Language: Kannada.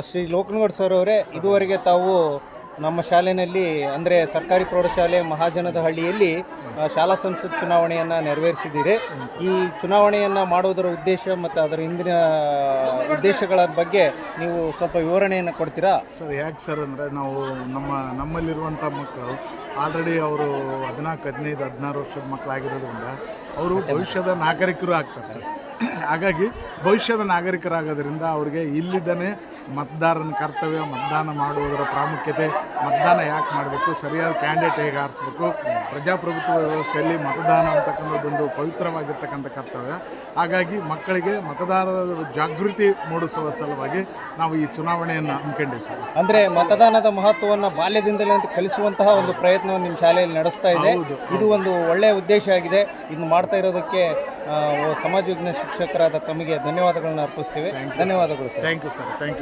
ಶ್ರೀ ಲೋಕನಗೌಡ ಸರ್ ಅವರೇ, ಇದುವರೆಗೆ ತಾವು ನಮ್ಮ ಶಾಲೆಯಲ್ಲಿ ಅಂದರೆ ಸರ್ಕಾರಿ ಪ್ರೌಢಶಾಲೆ ಮಹಾಜನದಹಳ್ಳಿಯಲ್ಲಿ ಶಾಲಾ ಸಂಸತ್ ಚುನಾವಣೆಯನ್ನು ನೆರವೇರಿಸಿದ್ದೀರಿ. ಈ ಚುನಾವಣೆಯನ್ನು ಮಾಡುವುದರ ಉದ್ದೇಶ ಮತ್ತು ಅದರ ಹಿಂದಿನ ಉದ್ದೇಶಗಳ ಬಗ್ಗೆ ನೀವು ಸ್ವಲ್ಪ ವಿವರಣೆಯನ್ನು ಕೊಡ್ತೀರಾ? ಸರ್, ಯಾಕೆ ಸರ್ ಅಂದರೆ ನಾವು ನಮ್ಮಲ್ಲಿರುವಂಥ ಮಕ್ಕಳು ಆಲ್ರೆಡಿ ಅವರು 14, 15, 16 ವರ್ಷದ ಮಕ್ಕಳಾಗಿರೋದ್ರಿಂದ ಅವರು ಭವಿಷ್ಯದ ನಾಗರಿಕರು ಆಗ್ತಾರೆ ಸರ್. ಹಾಗಾಗಿ ಭವಿಷ್ಯದ ನಾಗರಿಕರಾಗೋದ್ರಿಂದ ಅವ್ರಿಗೆ ಇಲ್ಲಿದ್ದನೇ ಮತದಾರನ ಕರ್ತವ್ಯ, ಮತದಾನ ಮಾಡುವುದರ ಪ್ರಾಮುಖ್ಯತೆ, ಮತದಾನ ಯಾಕೆ ಮಾಡಬೇಕು, ಸರಿಯಾದ ಕ್ಯಾಂಡಿಡೇಟ್ ಹೇಗೆ ಆರಿಸ್ಬೇಕು, ಪ್ರಜಾಪ್ರಭುತ್ವ ವ್ಯವಸ್ಥೆಯಲ್ಲಿ ಮತದಾನ ಅಂತಕ್ಕಂಥದ್ದೊಂದು ಪವಿತ್ರವಾಗಿರ್ತಕ್ಕಂಥ ಕರ್ತವ್ಯ. ಹಾಗಾಗಿ ಮಕ್ಕಳಿಗೆ ಮತದಾರರ ಜಾಗೃತಿ ಮೂಡಿಸುವ ಸಲುವಾಗಿ ನಾವು ಈ ಚುನಾವಣೆಯನ್ನು ಹಮ್ಮಿಕೊಂಡಿವಿ ಸರ್. ಅಂದರೆ ಮತದಾನದ ಮಹತ್ವವನ್ನು ಬಾಲ್ಯದಿಂದಲೇ ಅಂತ ಕಲಿಸುವಂತಹ ಒಂದು ಪ್ರಯತ್ನವನ್ನು ನಿಮ್ಮ ಶಾಲೆಯಲ್ಲಿ ನಡೆಸ್ತಾ ಇದೆ. ಇದು ಒಂದು ಒಳ್ಳೆಯ ಉದ್ದೇಶ ಆಗಿದೆ. ಇದನ್ನು ಮಾಡ್ತಾ ಇರೋದಕ್ಕೆ ಸಮಾಜ ವಿಜ್ಞಾನ ಶಿಕ್ಷಕರಾದ ತಮಗೆ ಧನ್ಯವಾದಗಳನ್ನು ಅರ್ಪಿಸ್ತೀವಿ. ಧನ್ಯವಾದಗಳು sir. Thank you sir. Thank you.